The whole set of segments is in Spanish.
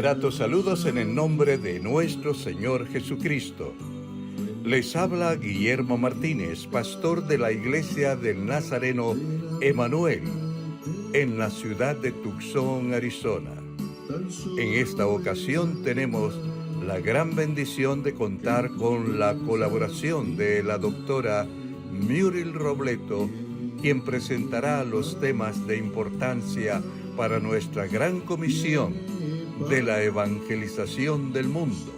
Gratos saludos en el nombre de nuestro Señor Jesucristo. Les habla Guillermo Martínez, pastor de la Iglesia del Nazareno Emanuel, en la ciudad de Tucson, Arizona. En esta ocasión tenemos la gran bendición de contar con la colaboración de la doctora Muriel Robleto, quien presentará los temas de importancia para nuestra gran comisión de la evangelización del mundo.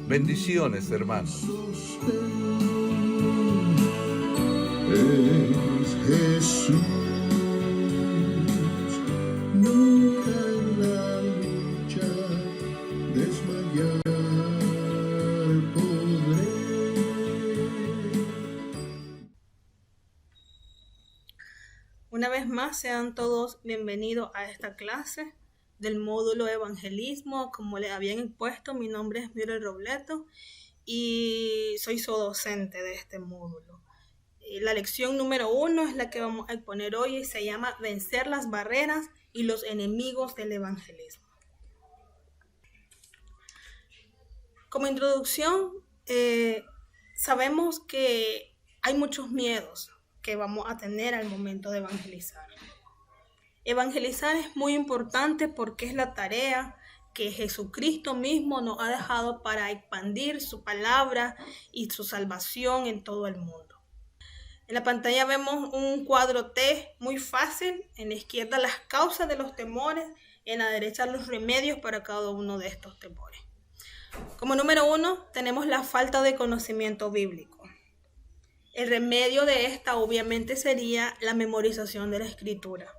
Bendiciones, hermanos. Jesús, nunca en la lucha desmayar podré. Una vez más, sean todos bienvenidos a esta clase del módulo Evangelismo. Como les habían expuesto, mi nombre es Muriel Robleto y soy su docente de este módulo. La lección número 1 es la que vamos a exponer hoy y se llama Vencer las barreras y los enemigos del evangelismo. Como introducción, sabemos que hay muchos miedos que vamos a tener al momento de evangelizar. Evangelizar es muy importante porque es la tarea que Jesucristo mismo nos ha dejado para expandir su palabra y su salvación en todo el mundo. En la pantalla vemos un cuadro T muy fácil. En la izquierda las causas de los temores, en la derecha los remedios para cada uno de estos temores. Como número 1 tenemos la falta de conocimiento bíblico. El remedio de esta obviamente sería la memorización de la Escritura.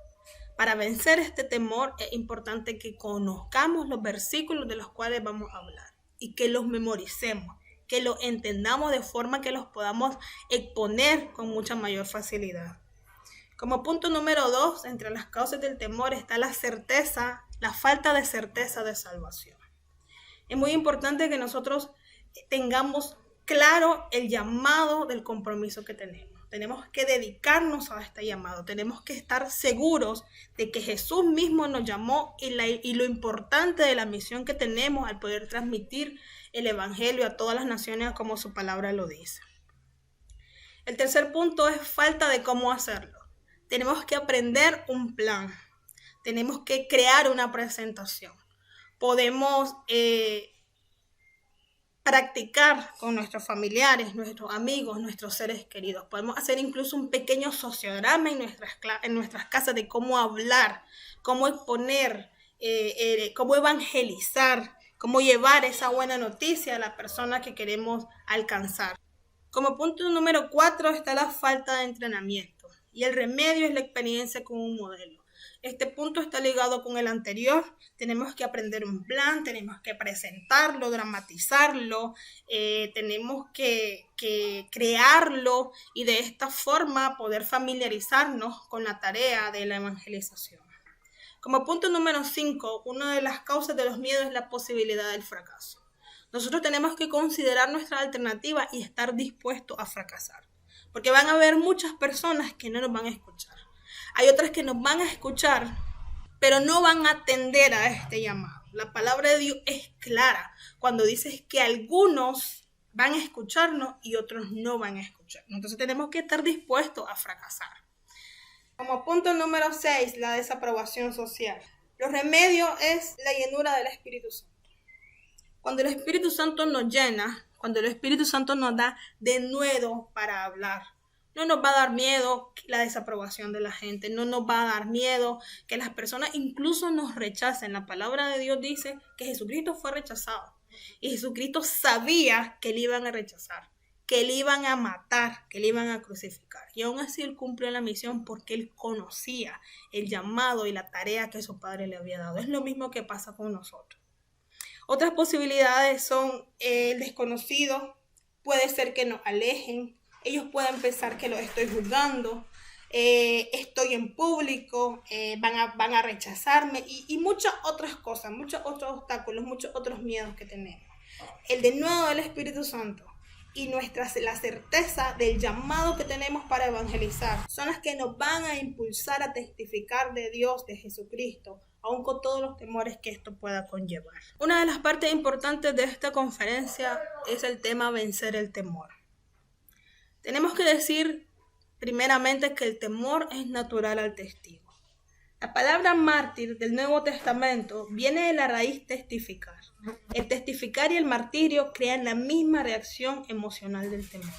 Para vencer este temor es importante que conozcamos los versículos de los cuales vamos a hablar y que los memoricemos, que los entendamos de forma que los podamos exponer con mucha mayor facilidad. Como punto número 2, entre las causas del temor está la certeza, la falta de certeza de salvación. Es muy importante que nosotros tengamos claro el llamado del compromiso que tenemos. Tenemos que dedicarnos a este llamado. Tenemos que estar seguros de que Jesús mismo nos llamó y lo importante de la misión que tenemos al poder transmitir el evangelio a todas las naciones como su palabra lo dice. El tercer punto es falta de cómo hacerlo. Tenemos que aprender un plan. Tenemos que crear una presentación. Podemos practicar con nuestros familiares, nuestros amigos, nuestros seres queridos. Podemos hacer incluso un pequeño sociograma en nuestras casas de cómo hablar, cómo exponer, cómo evangelizar, cómo llevar esa buena noticia a la persona que queremos alcanzar. Como punto número 4 está la falta de entrenamiento y el remedio es la experiencia con un modelo. Este punto está ligado con el anterior. Tenemos que aprender un plan, tenemos que presentarlo, dramatizarlo, tenemos que crearlo y de esta forma poder familiarizarnos con la tarea de la evangelización. Como punto número 5, una de las causas de los miedos es la posibilidad del fracaso. Nosotros tenemos que considerar nuestra alternativa y estar dispuestos a fracasar, porque van a haber muchas personas que no nos van a escuchar. Hay otras que nos van a escuchar, pero no van a atender a este llamado. La palabra de Dios es clara cuando dice que algunos van a escucharnos y otros no van a escucharnos. Entonces tenemos que estar dispuestos a fracasar. Como punto número 6, la desaprobación social. Los remedios es la llenura del Espíritu Santo. Cuando el Espíritu Santo nos llena, cuando el Espíritu Santo nos da denuedo para hablar, no nos va a dar miedo la desaprobación de la gente, no nos va a dar miedo que las personas incluso nos rechacen. La palabra de Dios dice que Jesucristo fue rechazado y Jesucristo sabía que le iban a rechazar, que le iban a matar, que le iban a crucificar. Y aún así él cumplió la misión porque él conocía el llamado y la tarea que su padre le había dado. Es lo mismo que pasa con nosotros. Otras posibilidades son el desconocido, puede ser que nos alejen. Ellos pueden pensar que los estoy juzgando, estoy en público, van a rechazarme y muchas otras cosas, muchos otros obstáculos, muchos otros miedos que tenemos. El denuedo del Espíritu Santo y la certeza del llamado que tenemos para evangelizar son las que nos van a impulsar a testificar de Dios, de Jesucristo, aun con todos los temores que esto pueda conllevar. Una de las partes importantes de esta conferencia es el tema vencer el temor. Tenemos que decir primeramente que el temor es natural al testigo. La palabra mártir del Nuevo Testamento viene de la raíz testificar. El testificar y el martirio crean la misma reacción emocional del temor.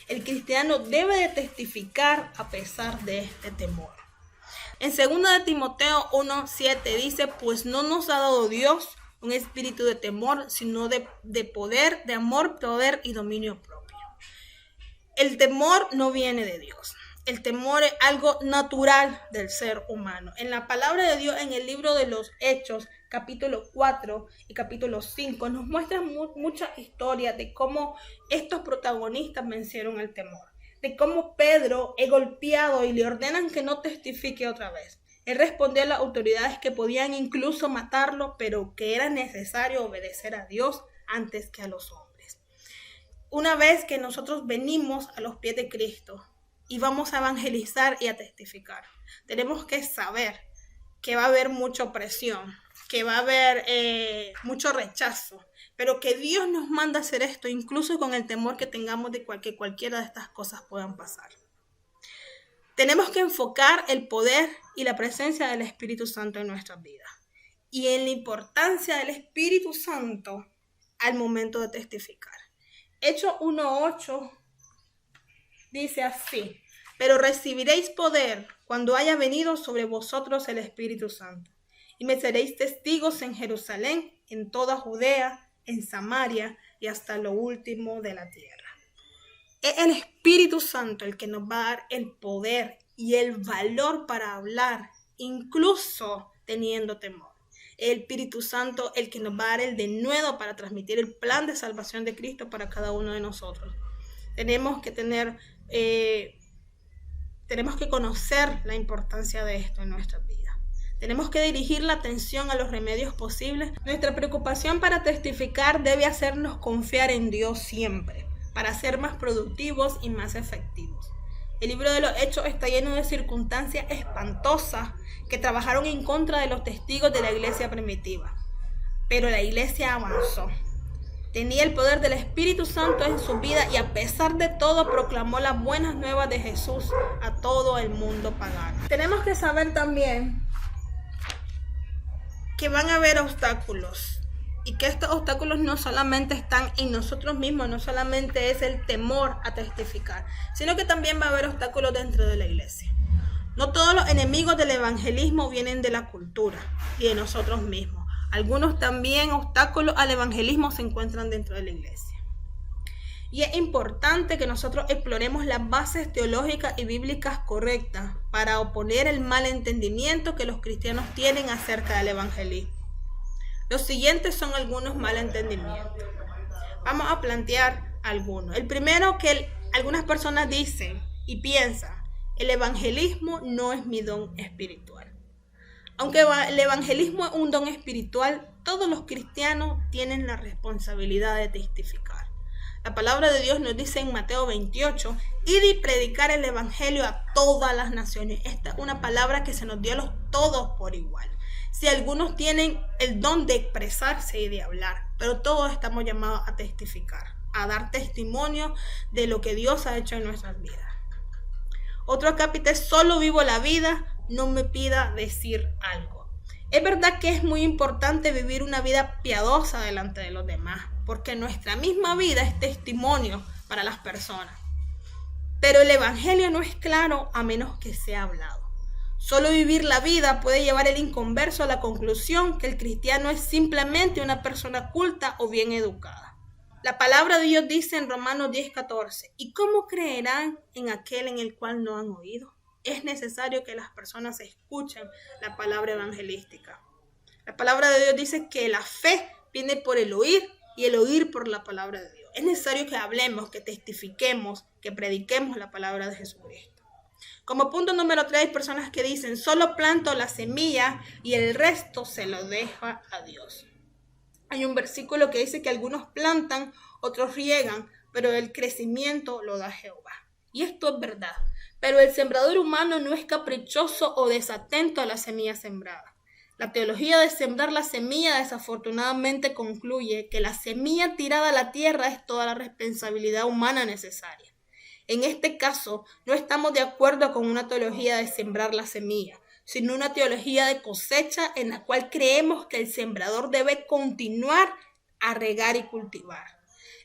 El cristiano debe de testificar a pesar de este temor. En 2 de Timoteo 1:7 dice, pues no nos ha dado Dios un espíritu de temor, sino de poder, de amor, poder y dominio propio. El temor no viene de Dios. El temor es algo natural del ser humano. En la palabra de Dios, en el libro de los Hechos, capítulo 4 y capítulo 5, nos muestran muchas historias de cómo estos protagonistas vencieron el temor. De cómo Pedro es golpeado y le ordenan que no testifique otra vez. Él respondió a las autoridades que podían incluso matarlo, pero que era necesario obedecer a Dios antes que a los hombres. Una vez que nosotros venimos a los pies de Cristo y vamos a evangelizar y a testificar, tenemos que saber que va a haber mucha opresión, que va a haber mucho rechazo, pero que Dios nos manda a hacer esto, incluso con el temor que tengamos de que cualquiera de estas cosas puedan pasar. Tenemos que enfocar el poder y la presencia del Espíritu Santo en nuestras vidas y en la importancia del Espíritu Santo al momento de testificar. Hechos 1:8 dice así, pero recibiréis poder cuando haya venido sobre vosotros el Espíritu Santo, y me seréis testigos en Jerusalén, en toda Judea, en Samaria y hasta lo último de la tierra. Es el Espíritu Santo el que nos va a dar el poder y el valor para hablar, incluso teniendo temor. Es el Espíritu Santo el que nos va a dar el denuedo para transmitir el plan de salvación de Cristo para cada uno de nosotros. Tenemos que conocer la importancia de esto en nuestras vidas. Tenemos que dirigir la atención a los remedios posibles. Nuestra preocupación para testificar debe hacernos confiar en Dios siempre, para ser más productivos y más efectivos. El libro de los Hechos está lleno de circunstancias espantosas que trabajaron en contra de los testigos de la iglesia primitiva. Pero la iglesia avanzó. Tenía el poder del Espíritu Santo en su vida y a pesar de todo proclamó las buenas nuevas de Jesús a todo el mundo pagano. Tenemos que saber también que van a haber obstáculos y que estos obstáculos no solamente están en nosotros mismos, no solamente es el temor a testificar, sino que también va a haber obstáculos dentro de la iglesia. No todos los enemigos del evangelismo vienen de la cultura y de nosotros mismos. Algunos también obstáculos al evangelismo se encuentran dentro de la iglesia. Y es importante que nosotros exploremos las bases teológicas y bíblicas correctas para oponer el mal entendimiento que los cristianos tienen acerca del evangelismo. Los siguientes son algunos malentendimientos. Vamos a plantear algunos. El primero, que algunas personas dicen y piensan, el evangelismo no es mi don espiritual. Aunque el evangelismo es un don espiritual, todos los cristianos tienen la responsabilidad de testificar. La palabra de Dios nos dice en Mateo 28, id y predicar el evangelio a todas las naciones. Esta es una palabra que se nos dio a los todos por igual. Si algunos tienen el don de expresarse y de hablar, pero todos estamos llamados a testificar, a dar testimonio de lo que Dios ha hecho en nuestras vidas. Otro acápite, solo vivo la vida, no me pida decir algo. Es verdad que es muy importante vivir una vida piadosa delante de los demás, porque nuestra misma vida es testimonio para las personas. Pero el evangelio no es claro a menos que sea hablado. Solo vivir la vida puede llevar el inconverso a la conclusión que el cristiano es simplemente una persona culta o bien educada. La palabra de Dios dice en Romanos 10:14, ¿y cómo creerán en aquel en el cual no han oído? Es necesario que las personas escuchen la palabra evangelística. La palabra de Dios dice que la fe viene por el oír y el oír por la palabra de Dios. Es necesario que hablemos, que testifiquemos, que prediquemos la palabra de Jesucristo. Como punto número 3, hay personas que dicen, solo planto la semilla y el resto se lo deja a Dios. Hay un versículo que dice que algunos plantan, otros riegan, pero el crecimiento lo da Jehová. Y esto es verdad. Pero el sembrador humano no es caprichoso o desatento a la semilla sembrada. La teología de sembrar la semilla desafortunadamente concluye que la semilla tirada a la tierra es toda la responsabilidad humana necesaria. En este caso, no estamos de acuerdo con una teología de sembrar la semilla, sino una teología de cosecha en la cual creemos que el sembrador debe continuar a regar y cultivar.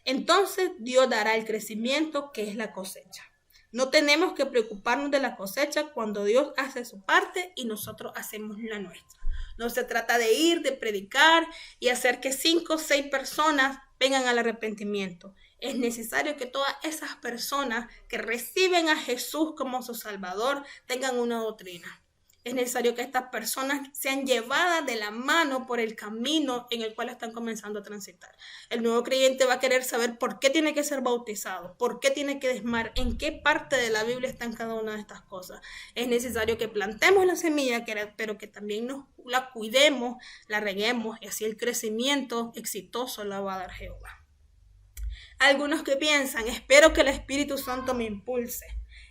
Entonces Dios dará el crecimiento que es la cosecha. No tenemos que preocuparnos de la cosecha cuando Dios hace su parte y nosotros hacemos la nuestra. No se trata de ir, de predicar y hacer que 5 o 6 personas vengan al arrepentimiento. Es necesario que todas esas personas que reciben a Jesús como su Salvador tengan una doctrina. Es necesario que estas personas sean llevadas de la mano por el camino en el cual están comenzando a transitar. El nuevo creyente va a querer saber por qué tiene que ser bautizado, por qué tiene que desmar, en qué parte de la Biblia están cada una de estas cosas. Es necesario que plantemos la semilla, pero que también la cuidemos, la reguemos y así el crecimiento exitoso la va a dar Jehová. Algunos que piensan, espero que el Espíritu Santo me impulse.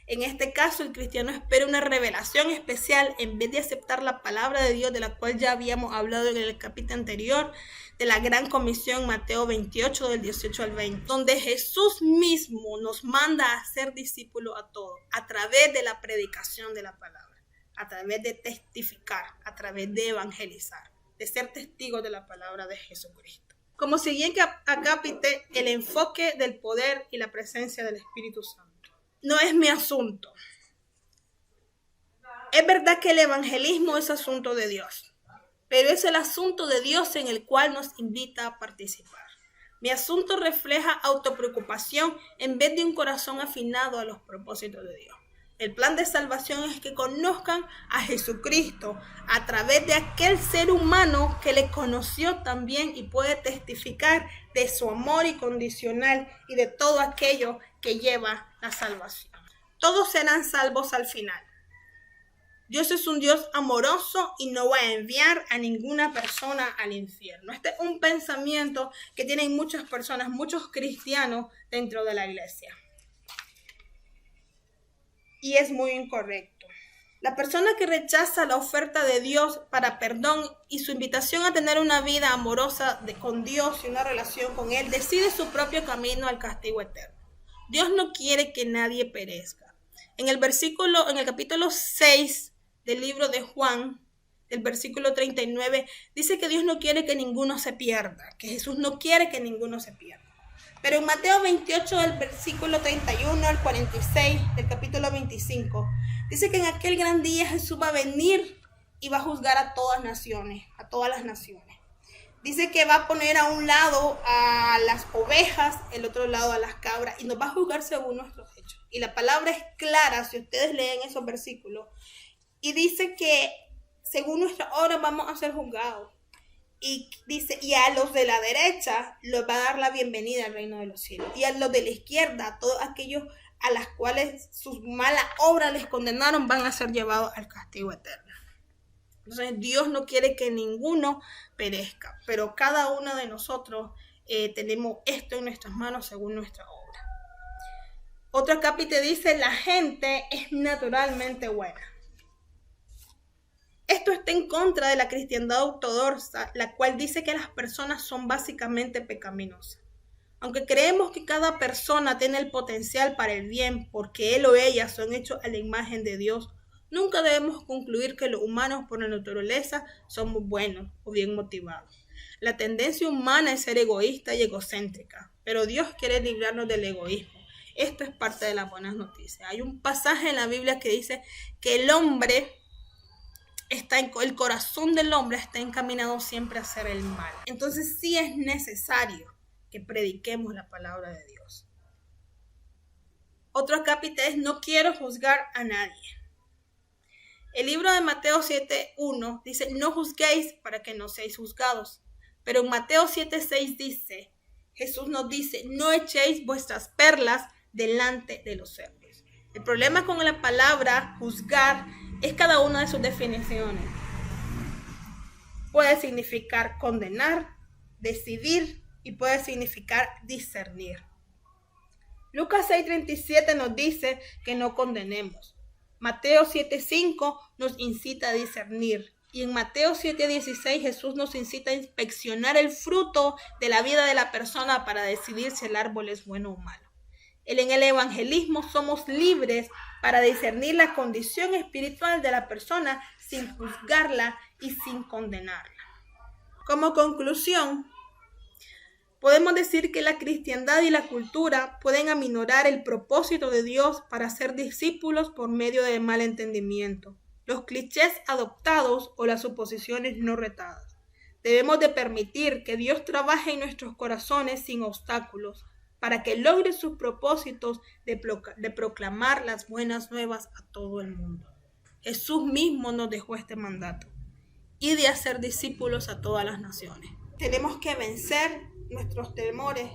En este caso, el cristiano espera una revelación especial en vez de aceptar la palabra de Dios, de la cual ya habíamos hablado en el capítulo anterior, de la Gran Comisión, Mateo 28, del 18 al 20, donde Jesús mismo nos manda a ser discípulos a todos, a través de la predicación de la palabra, a través de testificar, a través de evangelizar, de ser testigos de la palabra de Jesucristo. Como siguiente acápite, el enfoque del poder y la presencia del Espíritu Santo. No es mi asunto. Es verdad que el evangelismo es asunto de Dios, pero es el asunto de Dios en el cual nos invita a participar. Mi asunto refleja autopreocupación en vez de un corazón afinado a los propósitos de Dios. El plan de salvación es que conozcan a Jesucristo a través de aquel ser humano que le conoció también y puede testificar de su amor incondicional y de todo aquello que lleva la salvación. Todos serán salvos al final. Dios es un Dios amoroso y no va a enviar a ninguna persona al infierno. Este es un pensamiento que tienen muchas personas, muchos cristianos dentro de la iglesia. Y es muy incorrecto. La persona que rechaza la oferta de Dios para perdón y su invitación a tener una vida amorosa con Dios y una relación con Él, decide su propio camino al castigo eterno. Dios no quiere que nadie perezca. En el capítulo 6 del libro de Juan, el versículo 39, dice que Dios no quiere que ninguno se pierda, que Jesús no quiere que ninguno se pierda. Pero en Mateo 28, del versículo 31 al 46, del capítulo 25, dice que en aquel gran día Jesús va a venir y va a juzgar a todas las naciones. Dice que va a poner a un lado a las ovejas, el otro lado a las cabras, y nos va a juzgar según nuestros hechos. Y la palabra es clara, si ustedes leen esos versículos, y dice que según nuestra obra vamos a ser juzgados. Y dice, y a los de la derecha les va a dar la bienvenida al reino de los cielos. Y a los de la izquierda, a todos aquellos a las cuales sus malas obras les condenaron, van a ser llevados al castigo eterno. Entonces Dios no quiere que ninguno perezca, pero cada uno de nosotros tenemos esto en nuestras manos según nuestra obra. Otro capítulo dice, la gente es naturalmente buena. Esto está en contra de la cristiandad ortodoxa, la cual dice que las personas son básicamente pecaminosas. Aunque creemos que cada persona tiene el potencial para el bien porque él o ella son hechos a la imagen de Dios, nunca debemos concluir que los humanos por naturaleza somos buenos o bien motivados. La tendencia humana es ser egoísta y egocéntrica, pero Dios quiere librarnos del egoísmo. Esto es parte de las buenas noticias. Hay un pasaje en la Biblia que dice que el corazón del hombre está encaminado siempre a hacer el mal. Entonces sí es necesario que prediquemos la palabra de Dios. Otro capítulo es no quiero juzgar a nadie. El libro de Mateo 7:1 dice no juzguéis para que no seáis juzgados. Pero en Mateo 7:6 dice, Jesús nos dice, no echéis vuestras perlas delante de los cerdos. El problema con la palabra juzgar es cada una de sus definiciones. Puede significar condenar, decidir y puede significar discernir. Lucas 6:37 nos dice que no condenemos. Mateo 7:5 nos incita a discernir. Y en Mateo 7:16 Jesús nos incita a inspeccionar el fruto de la vida de la persona para decidir si el árbol es bueno o malo. En el evangelismo somos libres para discernir la condición espiritual de la persona sin juzgarla y sin condenarla. Como conclusión, podemos decir que la cristiandad y la cultura pueden aminorar el propósito de Dios para ser discípulos por medio del mal entendimiento, los clichés adoptados o las suposiciones no retadas. Debemos de permitir que Dios trabaje en nuestros corazones sin obstáculos para que logre sus propósitos de proclamar las buenas nuevas a todo el mundo. Jesús mismo nos dejó este mandato y de hacer discípulos a todas las naciones. Tenemos que vencer nuestros temores,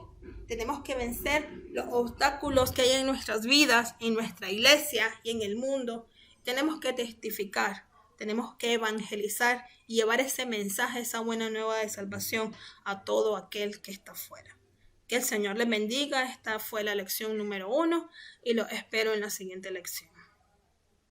tenemos que vencer los obstáculos que hay en nuestras vidas, en nuestra iglesia y en el mundo. Tenemos que testificar, tenemos que evangelizar y llevar ese mensaje, esa buena nueva de salvación a todo aquel que está fuera. Que el Señor les bendiga. Esta fue la lección número 1 y los espero en la siguiente lección.